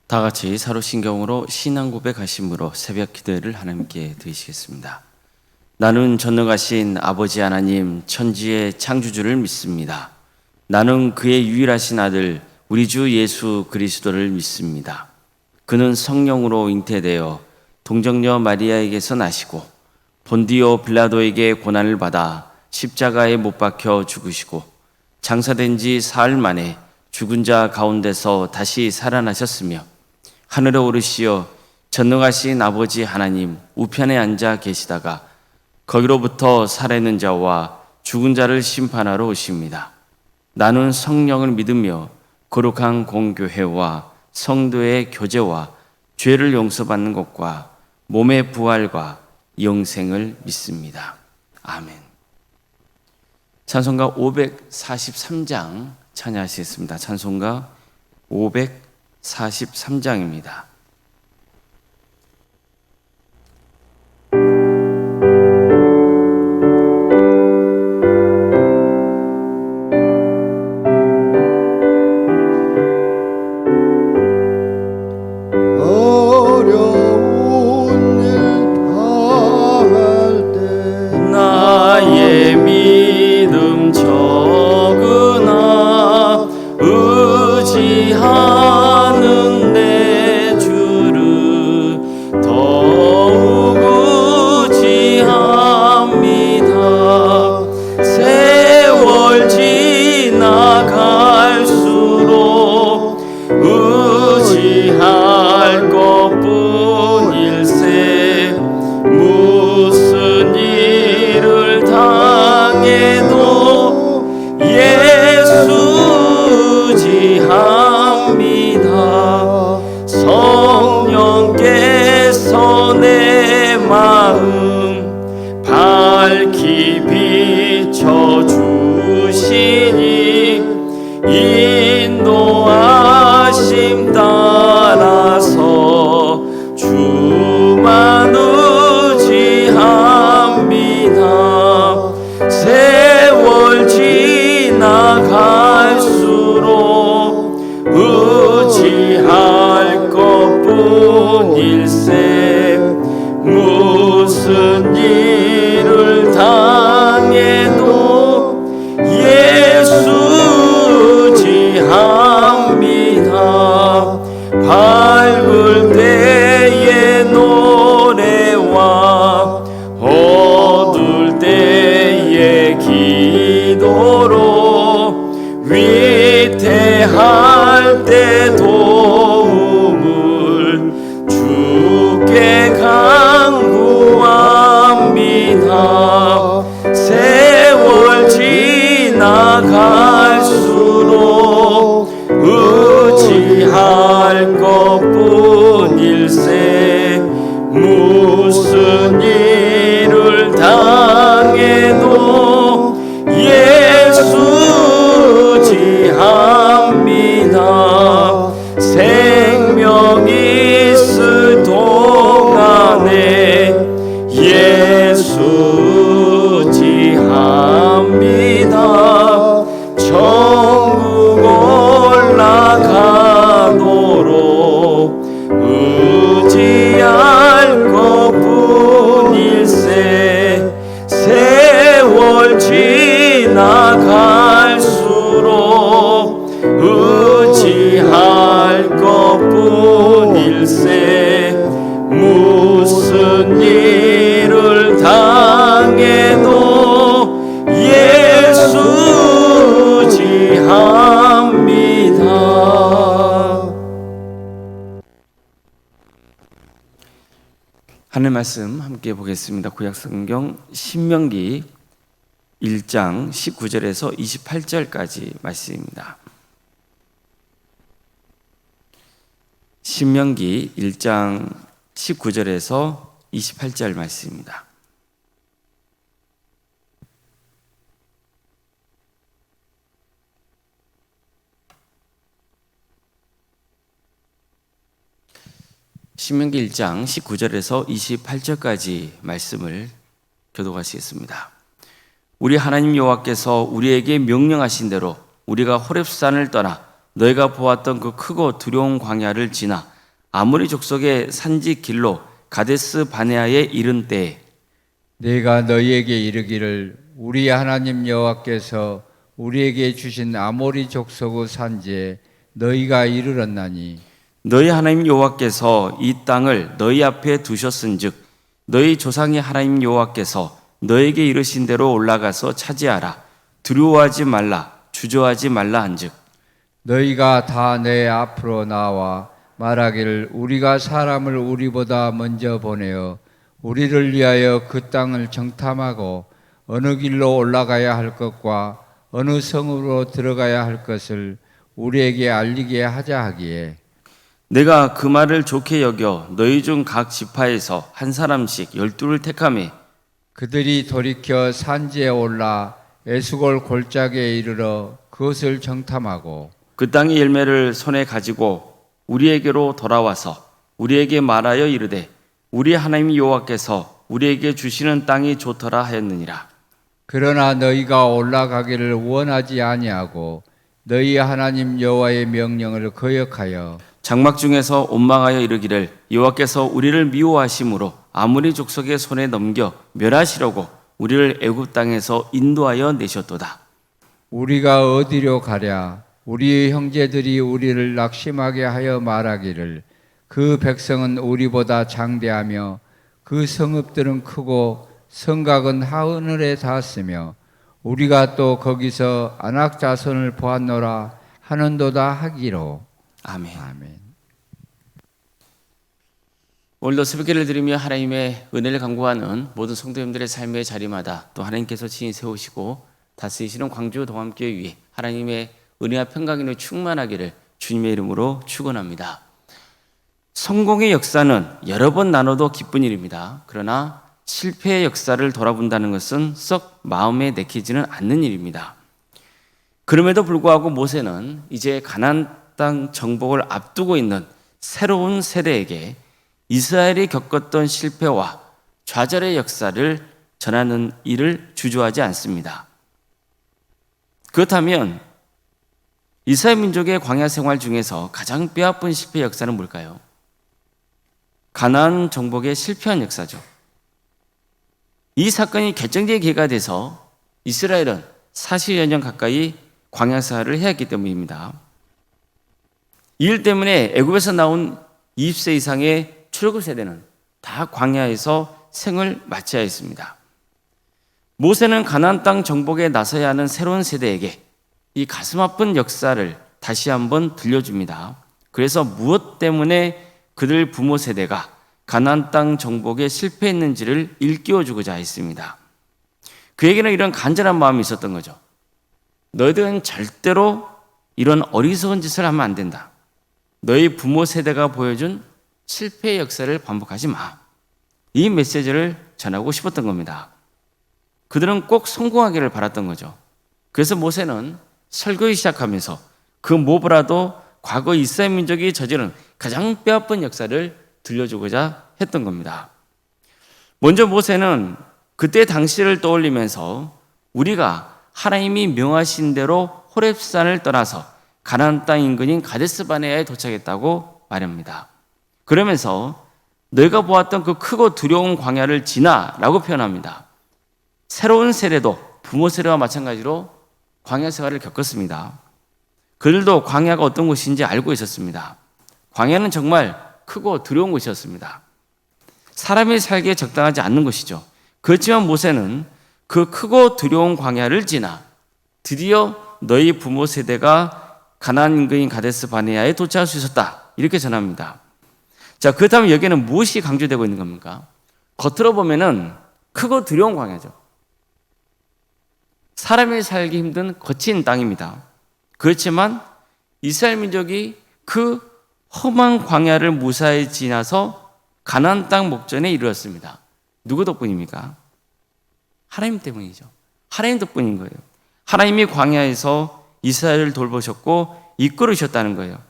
다 같이 사로신경으로 신앙 고백하심으로 새벽 기도를 하나님께 드리시겠습니다. 나는 전능하신 아버지 하나님 천지의 창조주를 믿습니다. 나는 그의 유일하신 아들 우리 주 예수 그리스도를 믿습니다. 그는 성령으로 잉태되어 동정녀 마리아에게서 나시고 본디오 빌라도에게 고난을 받아 십자가에 못 박혀 죽으시고 장사된 지 사흘 만에 죽은 자 가운데서 다시 살아나셨으며 하늘에 오르시어 전능하신 아버지 하나님 우편에 앉아 계시다가 거기로부터 살아있는 자와 죽은 자를 심판하러 오십니다. 나는 성령을 믿으며 거룩한 공교회와 성도의 교제와 죄를 용서받는 것과 몸의 부활과 영생을 믿습니다. 아멘. 찬송가 543장 찬양하시겠습니다. 찬송가 543장입니다. 성령께서 내 마음 밝히 비춰주시니 인도하심 따라서 주만 의지합니다. 세월 지나갈수록 의지할 것뿐일세. 무슨 일을 당해도 예수 의지합니다. 밝을 때의 노래와 어두울 때의 기도로 위태할 때 도움을 주께 간구합니다. 세월 지나갈수록 의지할 것뿐일세. 무슨 일을 당해도 예수 의지합니다. 생명 있을 동안에 예수 의지합니다. 천국 올라가도록 의지할 것뿐일세. 세월 지나갈수록 의지할 것뿐일세. 무슨 일을 당해도 예수 의지합니다. 하늘 말씀 함께 보겠습니다. 구약성경 신명기 1장 19절에서 28절까지 말씀입니다. 신명기 1장 19절에서 28절 말씀입니다. 신명기 1장 19절에서 28절까지 말씀을 교독하시겠습니다. 우리 하나님 여호와께서 우리에게 명령하신 대로 우리가 호렙산을 떠나 너희가 보았던 그 크고 두려운 광야를 지나 아모리 족속의 산지 길로 가데스 바네아에 이른 때에 내가 너희에게 이르기를 우리 하나님 여호와께서 우리에게 주신 아모리 족속의 산지에 너희가 이르렀나니 너희 하나님 여호와께서 이 땅을 너희 앞에 두셨은즉 너희 조상의 하나님 여호와께서 너에게 이르신 대로 올라가서 차지하라. 두려워하지 말라. 주저하지 말라 한즉 너희가 다 내 앞으로 나와 말하기를 우리가 사람을 우리보다 먼저 보내어 우리를 위하여 그 땅을 정탐하고 어느 길로 올라가야 할 것과 어느 성으로 들어가야 할 것을 우리에게 알리게 하자 하기에 내가 그 말을 좋게 여겨 너희 중 각 지파에서 한 사람씩 12를 택하매 그들이 돌이켜 산지에 올라 에스골 골짜기에 이르러 그것을 정탐하고 그 땅의 열매를 손에 가지고 우리에게로 돌아와서 우리에게 말하여 이르되 우리 하나님 여호와께서 우리에게 주시는 땅이 좋더라 하였느니라. 그러나 너희가 올라가기를 원하지 아니하고 너희 하나님 여호와의 명령을 거역하여 장막 중에서 원망하여 이르기를 여호와께서 우리를 미워하심으로 아모리 족속의 손에 넘겨 멸하시려고 우리를 애굽 땅에서 인도하여 내셨도다. 우리가 어디로 가랴 우리의 형제들이 우리를 낙심하게 하여 말하기를 그 백성은 우리보다 장대하며 그 성읍들은 크고 성곽은 하늘에 닿았으며 우리가 또 거기서 아낙 자손을 보았노라 하는도다 하기로. 아멘. 아멘. 오늘도 새벽기를 드리며 하나님의 은혜를 간구하는 모든 성도님들의 삶의 자리마다 또 하나님께서 친히 세우시고 다스리시는 광주 동암교회 위에 하나님의 은혜와 평강이 충만하기를 주님의 이름으로 축원합니다. 성공의 역사는 여러 번 나눠도 기쁜 일입니다. 그러나 실패의 역사를 돌아본다는 것은 썩 마음에 내키지는 않는 일입니다. 그럼에도 불구하고 모세는 이제 가나안 땅 정복을 앞두고 있는 새로운 세대에게 이스라엘이 겪었던 실패와 좌절의 역사를 전하는 일을 주저하지 않습니다. 그렇다면 이스라엘 민족의 광야 생활 중에서 가장 뼈아픈 실패 역사는 뭘까요? 가나안 정복의 실패한 역사죠. 이 사건이 결정적인 계기가 돼서 이스라엘은 40여 년 가까이 광야 생활을 해야 했기 때문입니다. 이 일 때문에 애굽에서 나온 20세 이상의 출애굽 세대는 다 광야에서 생을 마쳐야 했습니다. 모세는 가나안 땅 정복에 나서야 하는 새로운 세대에게 이 가슴 아픈 역사를 다시 한번 들려줍니다. 그래서 무엇 때문에 그들 부모 세대가 가나안 땅 정복에 실패했는지를 일깨워주고자 했습니다. 그에게는 이런 간절한 마음이 있었던 거죠. 너희들은 절대로 이런 어리석은 짓을 하면 안 된다. 너희 부모 세대가 보여준 실패의 역사를 반복하지 마. 이 메시지를 전하고 싶었던 겁니다. 그들은 꼭 성공하기를 바랐던 거죠. 그래서 모세는 설교를 시작하면서 그 무엇보다도 과거 이스라엘 민족이 저지른 가장 뼈아픈 역사를 들려주고자 했던 겁니다. 먼저 모세는 그때 당시를 떠올리면서 우리가 하나님이 명하신 대로 호렙산을 떠나서 가나안 땅 인근인 가데스 바네아에 도착했다고 말합니다. 그러면서 너희가 보았던 그 크고 두려운 광야를 지나라고 표현합니다. 새로운 세대도 부모 세대와 마찬가지로 광야 생활을 겪었습니다. 그들도 광야가 어떤 곳인지 알고 있었습니다. 광야는 정말 크고 두려운 곳이었습니다. 사람이 살기에 적당하지 않는 곳이죠. 그렇지만 모세는 그 크고 두려운 광야를 지나 드디어 너희 부모 세대가 가나안 인근인 가데스 바네아에 도착할 수 있었다. 이렇게 전합니다. 자, 그렇다면 여기에는 무엇이 강조되고 있는 겁니까? 겉으로 보면은 크고 두려운 광야죠. 사람이 살기 힘든 거친 땅입니다. 그렇지만 이스라엘 민족이 그 험한 광야를 무사히 지나서 가나안 땅 목전에 이르렀습니다. 누구 덕분입니까? 하나님 때문이죠. 하나님 덕분인 거예요. 하나님이 광야에서 이스라엘을 돌보셨고 이끌으셨다는 거예요.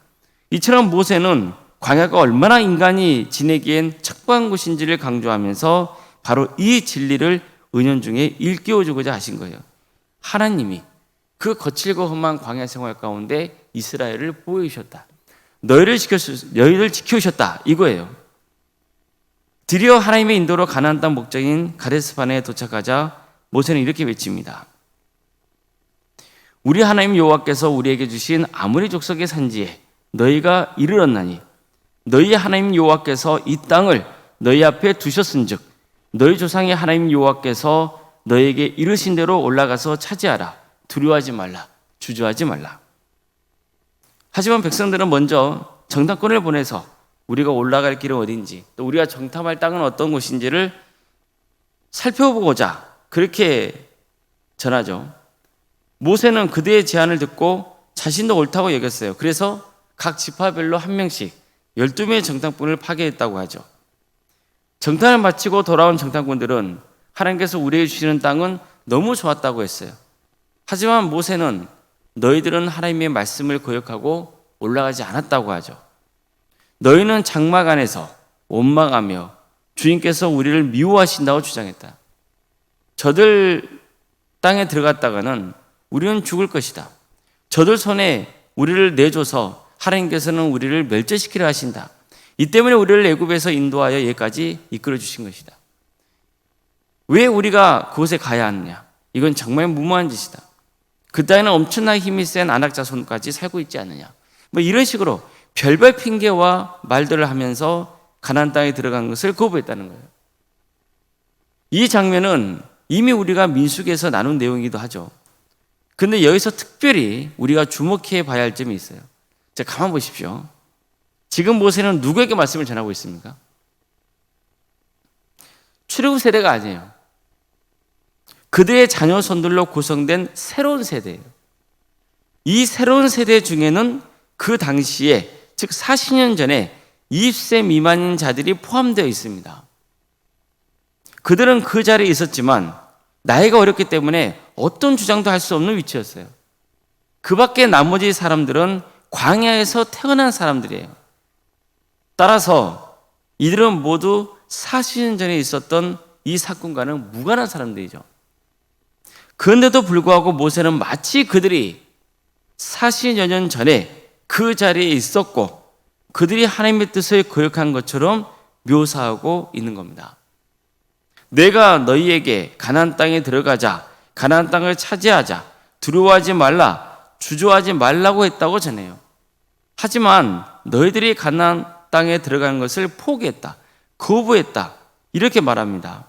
이처럼 모세는 광야가 얼마나 인간이 지내기엔 척박한 곳인지를 강조하면서 바로 이 진리를 은연중에 일깨워주고자 하신 거예요. 하나님이 그 거칠고 험한 광야 생활 가운데 이스라엘을 보여주셨다. 너희를 지켜주셨다 이거예요. 드디어 하나님의 인도로 가나안 땅 목적인 가데스 바네에 도착하자 모세는 이렇게 외칩니다. 우리 하나님 여호와께서 우리에게 주신 아모리 족속의 산지에 너희가 이르렀나니 너희 하나님 여호와께서 이 땅을 너희 앞에 두셨은즉 너희 조상의 하나님 여호와께서 너희에게 이르신 대로 올라가서 차지하라. 두려워하지 말라. 주저하지 말라. 하지만 백성들은 먼저 정탐꾼을 보내서 우리가 올라갈 길은 어딘지 또 우리가 정탐할 땅은 어떤 곳인지를 살펴보고자 그렇게 전하죠. 모세는 그들의 제안을 듣고 자신도 옳다고 여겼어요. 그래서 각 지파별로 한 명씩 12명의 정탐꾼을 파견했다고 하죠. 정탐을 마치고 돌아온 정탐꾼들은 하나님께서 우리에게 주시는 땅은 너무 좋았다고 했어요. 하지만 모세는 너희들은 하나님의 말씀을 거역하고 올라가지 않았다고 하죠. 너희는 장막 안에서 원망하며 주인께서 우리를 미워하신다고 주장했다. 저들 땅에 들어갔다가는 우리는 죽을 것이다. 저들 손에 우리를 내줘서 하나님께서는 우리를 멸절시키려 하신다. 이 때문에 우리를 애굽에서 인도하여 여기까지 이끌어 주신 것이다. 왜 우리가 그곳에 가야 하느냐? 이건 정말 무모한 짓이다. 그 땅에는 엄청나게 힘이 센 안악 자손까지 살고 있지 않느냐? 뭐 이런 식으로 별별 핑계와 말들을 하면서 가나안 땅에 들어간 것을 거부했다는 거예요. 이 장면은 이미 우리가 민수기에서 나눈 내용이기도 하죠. 근데 여기서 특별히 우리가 주목해 봐야 할 점이 있어요. 자, 가만 보십시오. 지금 모세는 누구에게 말씀을 전하고 있습니까? 출애굽 세대가 아니에요. 그들의 자녀 손들로 구성된 새로운 세대예요. 이 새로운 세대 중에는 그 당시에 즉 40년 전에 20세 미만인 자들이 포함되어 있습니다. 그들은 그 자리에 있었지만 나이가 어렸기 때문에 어떤 주장도 할 수 없는 위치였어요. 그 밖에 나머지 사람들은 광야에서 태어난 사람들이에요. 따라서 이들은 모두 40년 전에 있었던 이 사건과는 무관한 사람들이죠. 그런데도 불구하고 모세는 마치 그들이 40여 년 전에 그 자리에 있었고 그들이 하나님의 뜻을 거역한 것처럼 묘사하고 있는 겁니다. 내가 너희에게 가나안 땅에 들어가자, 가나안 땅을 차지하자, 두려워하지 말라, 주저하지 말라고 했다고 전해요. 하지만 너희들이 가나안 땅에 들어가는 것을 포기했다, 거부했다 이렇게 말합니다.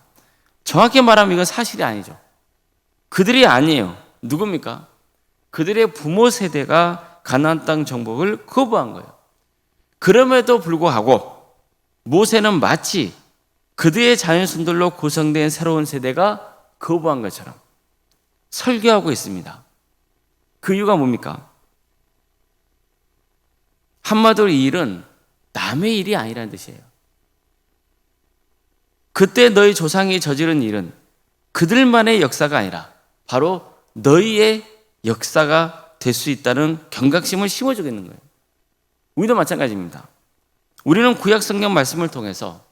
정확히 말하면 이건 사실이 아니죠. 그들이 아니에요. 누굽니까? 그들의 부모 세대가 가나안 땅 정복을 거부한 거예요. 그럼에도 불구하고 모세는 마치 그들의 자녀손들로 구성된 새로운 세대가 거부한 것처럼 설교하고 있습니다. 그 이유가 뭡니까? 한마디로 이 일은 남의 일이 아니라는 뜻이에요. 그때 너희 조상이 저지른 일은 그들만의 역사가 아니라 바로 너희의 역사가 될 수 있다는 경각심을 심어주겠는 거예요. 우리도 마찬가지입니다. 우리는 구약 성경 말씀을 통해서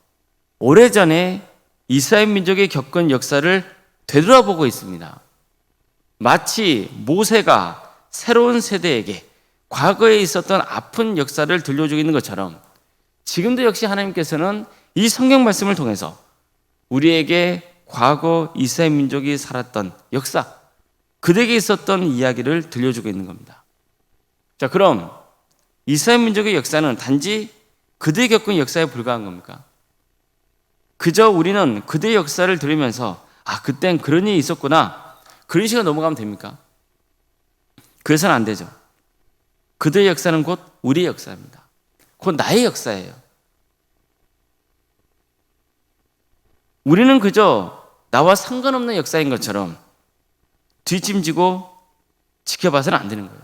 오래전에 이스라엘 민족이 겪은 역사를 되돌아보고 있습니다. 마치 모세가 새로운 세대에게 과거에 있었던 아픈 역사를 들려주고 있는 것처럼 지금도 역시 하나님께서는 이 성경 말씀을 통해서 우리에게 과거 이스라엘 민족이 살았던 역사, 그들에게 있었던 이야기를 들려주고 있는 겁니다. 자, 그럼 이스라엘 민족의 역사는 단지 그들이 겪은 역사에 불과한 겁니까? 그저 우리는 그들의 역사를 들으면서 그땐 그런 일이 있었구나, 그런 식으로 넘어가면 됩니까? 그래서는 안 되죠. 그들의 역사는 곧 우리의 역사입니다. 곧 나의 역사예요. 우리는 그저 나와 상관없는 역사인 것처럼 뒷짐지고 지켜봐서는 안 되는 거예요.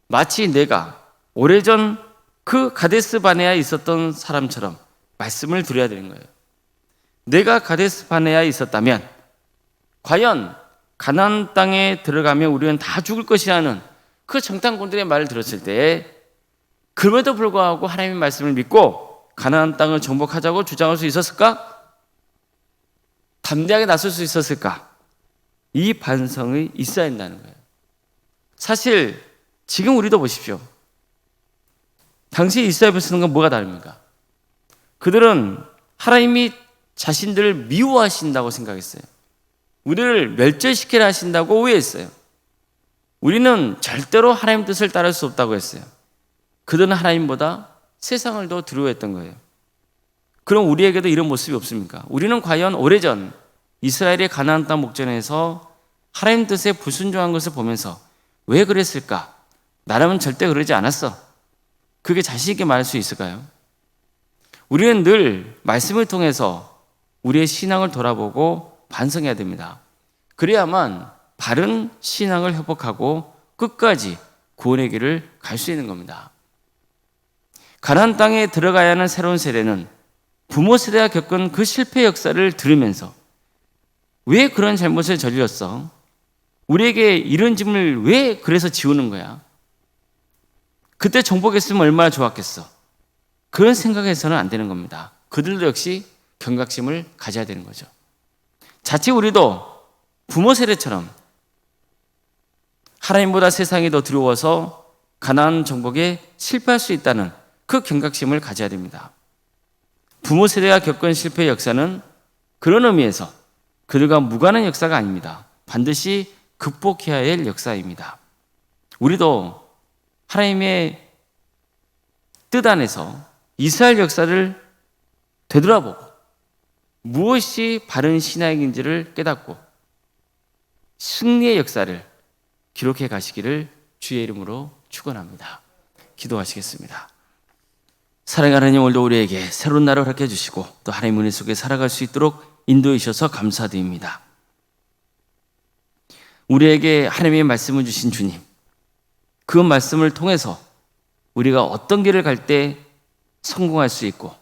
마치 내가 오래전 그 가데스 바네아에 있었던 사람처럼 말씀을 드려야 되는 거예요. 내가 가데스 바네아에 있었다면 과연 가나안 땅에 들어가면 우리는 다 죽을 것이라는 그 정탐꾼들의 말을 들었을 때 그럼에도 불구하고 하나님의 말씀을 믿고 가나안 땅을 정복하자고 주장할 수 있었을까? 담대하게 나설 수 있었을까? 이 반성이 있어야 한다는 거예요. 사실 지금 우리도 보십시오. 당시 이스라엘 백성과 뭐가 다릅니까? 그들은 하나님이 자신들을 미워하신다고 생각했어요. 우리를 멸절시키려 하신다고 오해했어요. 우리는 절대로 하나님 뜻을 따를 수 없다고 했어요. 그들은 하나님보다 세상을 더 두려워했던 거예요. 그럼 우리에게도 이런 모습이 없습니까? 우리는 과연 오래전 이스라엘의 가나안 땅 목전에서 하나님 뜻에 불순종한 것을 보면서 왜 그랬을까? 나라면 절대 그러지 않았어. 그게 자신 있게 말할 수 있을까요? 우리는 늘 말씀을 통해서 우리의 신앙을 돌아보고 반성해야 됩니다. 그래야만 바른 신앙을 회복하고 끝까지 구원의 길을 갈 수 있는 겁니다. 가나안 땅에 들어가야 하는 새로운 세대는 부모 세대가 겪은 그 실패 역사를 들으면서 왜 그런 잘못을 저질렀어? 우리에게 이런 짐을 왜 그래서 지우는 거야? 그때 정복했으면 얼마나 좋았겠어? 그런 생각해서는 안 되는 겁니다. 그들도 역시 경각심을 가져야 되는 거죠. 자칫 우리도 부모 세대처럼 하나님보다 세상이 더 두려워서 가나안 정복에 실패할 수 있다는 그 경각심을 가져야 됩니다. 부모 세대가 겪은 실패의 역사는 그런 의미에서 그들과 무관한 역사가 아닙니다. 반드시 극복해야 할 역사입니다. 우리도 하나님의 뜻 안에서 이스라엘 역사를 되돌아보고 무엇이 바른 신앙인지를 깨닫고 승리의 역사를 기록해 가시기를 주의 이름으로 축원합니다. 기도하시겠습니다. 사랑하는 하나님, 오늘도 우리에게 새로운 날을 허락해 주시고 또 하나님의 은혜 속에 살아갈 수 있도록 인도해 주셔서 감사드립니다. 우리에게 하나님의 말씀을 주신 주님, 그 말씀을 통해서 우리가 어떤 길을 갈 때 성공할 수 있고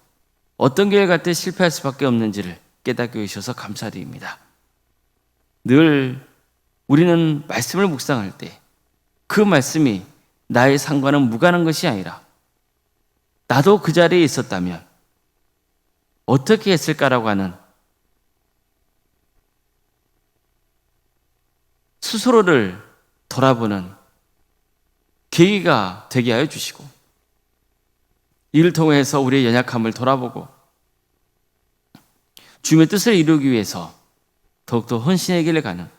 어떤 길을 갈 때 실패할 수밖에 없는지를 깨닫게 해주셔서 감사드립니다. 늘 우리는 말씀을 묵상할 때 그 말씀이 나의 상관은 무관한 것이 아니라 나도 그 자리에 있었다면 어떻게 했을까라고 하는 스스로를 돌아보는 계기가 되게 하여 주시고 이를 통해서 우리의 연약함을 돌아보고 주님의 뜻을 이루기 위해서 더욱더 헌신의 길을 가는,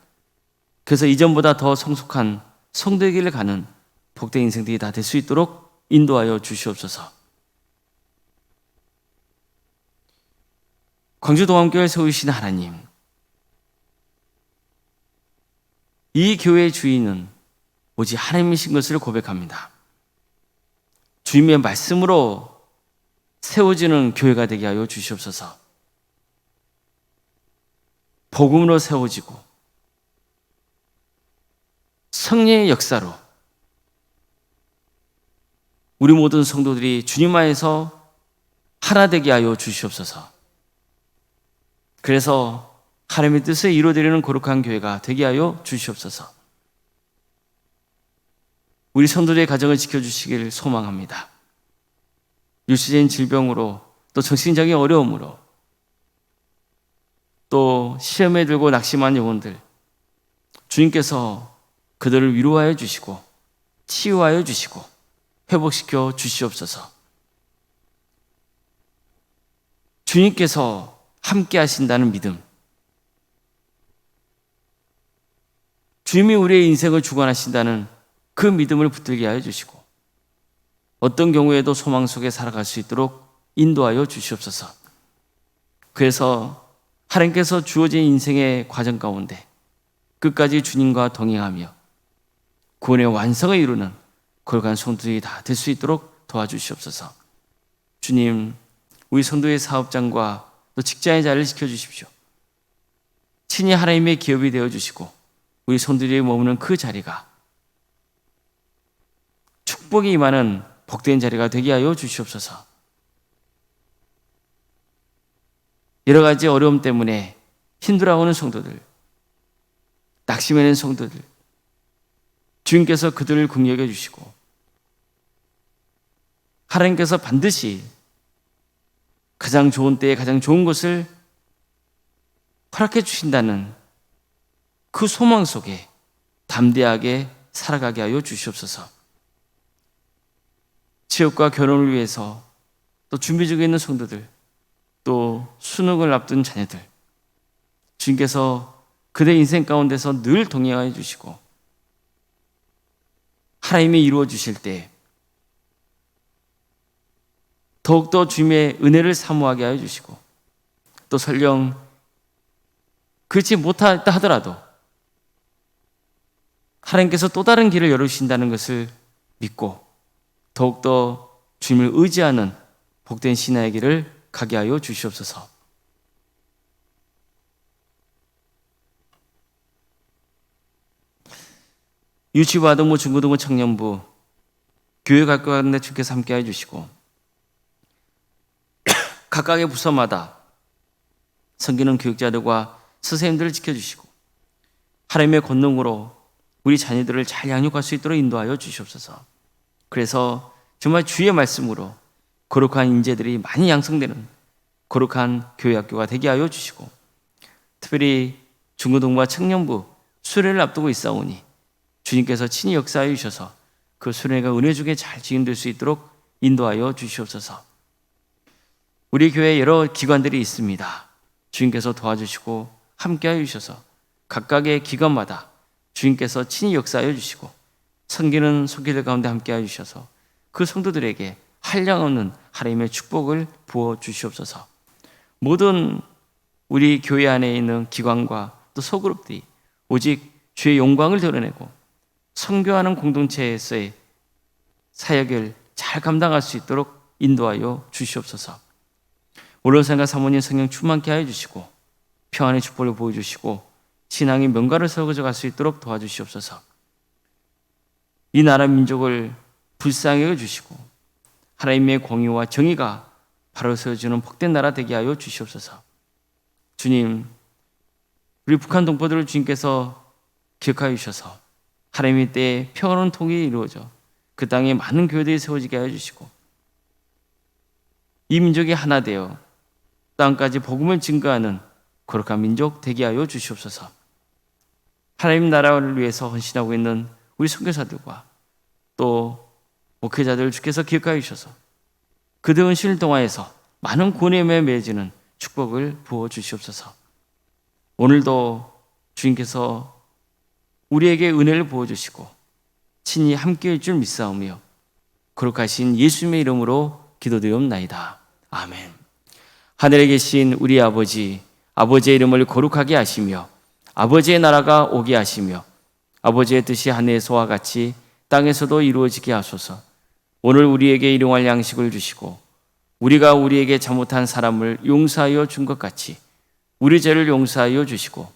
그래서 이전보다 더 성숙한 성도의 길을 가는 복된 인생들이 다 될 수 있도록 인도하여 주시옵소서. 광주동암교회를 세우신 하나님, 이 교회의 주인은 오직 하나님이신 것을 고백합니다. 주님의 말씀으로 세워지는 교회가 되게 하여 주시옵소서. 복음으로 세워지고 성령의 역사로 우리 모든 성도들이 주님 안에서 하나 되게 하여 주시옵소서. 그래서 하나님의 뜻을 이루어드리는 거룩한 교회가 되게 하여 주시옵소서. 우리 성도들의 가정을 지켜주시길 소망합니다. 일시적인 질병으로 또 정신적인 어려움으로 또 시험에 들고 낙심한 영혼들, 주님께서 그들을 위로하여 주시고 치유하여 주시고 회복시켜 주시옵소서. 주님께서 함께 하신다는 믿음, 주님이 우리의 인생을 주관하신다는 그 믿음을 붙들게 하여 주시고 어떤 경우에도 소망 속에 살아갈 수 있도록 인도하여 주시옵소서. 그래서 하나님께서 주어진 인생의 과정 가운데 끝까지 주님과 동행하며 구원의 완성을 이루는 거룩한 성도들이 다 될 수 있도록 도와주시옵소서. 주님, 우리 성도의 사업장과 또 직장의 자리를 지켜주십시오. 친히 하나님의 기업이 되어주시고 우리 성도들이 머무는 그 자리가 축복이 임하는 복된 자리가 되게 하여 주시옵소서. 여러 가지 어려움 때문에 힘들어하는 성도들, 낙심하는 성도들, 주님께서 그들을 긍휼해 주시고 하나님께서 반드시 가장 좋은 때에 가장 좋은 것을 허락해 주신다는 그 소망 속에 담대하게 살아가게 하여 주시옵소서. 취업과 결혼을 위해서 또 준비 중에 있는 성도들, 또 수능을 앞둔 자녀들, 주님께서 그들의 인생 가운데서 늘 동행하여 주시고 하나님이 이루어 주실 때 더욱더 주님의 은혜를 사모하게 하여 주시고, 또 설령 그렇지 못하다 하더라도 하나님께서 또 다른 길을 열어주신다는 것을 믿고 더욱더 주님을 의지하는 복된 신앙의 길을 가게 하여 주시옵소서. 유치부, 아동부, 중고등부, 청년부, 교회 갈 것 같은데 주께서 함께 해주시고, 각각의 부서마다 섬기는 교육자들과 선생님들을 지켜주시고 하나님의 권능으로 우리 자녀들을 잘 양육할 수 있도록 인도하여 주시옵소서. 그래서 정말 주의 말씀으로 거룩한 인재들이 많이 양성되는 거룩한 교회학교가 되게 하여 주시고, 특별히 중고등부와 청년부 수련을 앞두고 있사오니 주님께서 친히 역사하여 주셔서 그 수련회가 은혜 중에 잘 진행될 수 있도록 인도하여 주시옵소서. 우리 교회에 여러 기관들이 있습니다. 주님께서 도와주시고 함께하여 주셔서 각각의 기관마다 주님께서 친히 역사하여 주시고 섬기는 손길들 가운데 함께하여 주셔서 그 성도들에게 한량없는 하나님의 축복을 부어 주시옵소서. 모든 우리 교회 안에 있는 기관과 또 소그룹들이 오직 주의 영광을 드러내고 선교하는 공동체에서의 사역을 잘 감당할 수 있도록 인도하여 주시옵소서. 올로생과 사모님 성령 충만케 하여 주시고 평안의 축복을 보여주시고 신앙의 명가를 설거져 갈 수 있도록 도와주시옵소서. 이 나라 민족을 불쌍히 여겨주시고 하나님의 공의와 정의가 바로 세워지는 복된 나라 되게 하여 주시옵소서. 주님, 우리 북한 동포들을 주님께서 기억하여 주셔서 하나님의 때에 평화로운 통일이 이루어져 그 땅에 많은 교회들이 세워지게 하여 주시고 이 민족이 하나 되어 땅까지 복음을 증거하는 거룩한 민족 되게 하여 주시옵소서. 하나님 나라를 위해서 헌신하고 있는 우리 선교사들과 또 목회자들을 주께서 기억하여 주셔서 그들 헌신을 통하여서 많은 구원에 맺어지는 축복을 부어 주시옵소서. 오늘도 주님께서 우리에게 은혜를 부어주시고 친히 함께할 줄 믿사오며 거룩하신 예수님의 이름으로 기도드리옵나이다. 아멘. 하늘에 계신 우리 아버지, 아버지의 이름을 거룩하게 하시며 아버지의 나라가 오게 하시며 아버지의 뜻이 하늘에서와 같이 땅에서도 이루어지게 하소서. 오늘 우리에게 일용할 양식을 주시고 우리가 우리에게 잘못한 사람을 용서하여 준 것 같이 우리 죄를 용서하여 주시고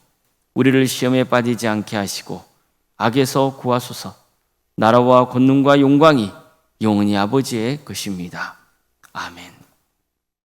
우리를 시험에 빠지지 않게 하시고 악에서 구하소서. 나라와 권능과 영광이 영원히 아버지의 것입니다. 아멘.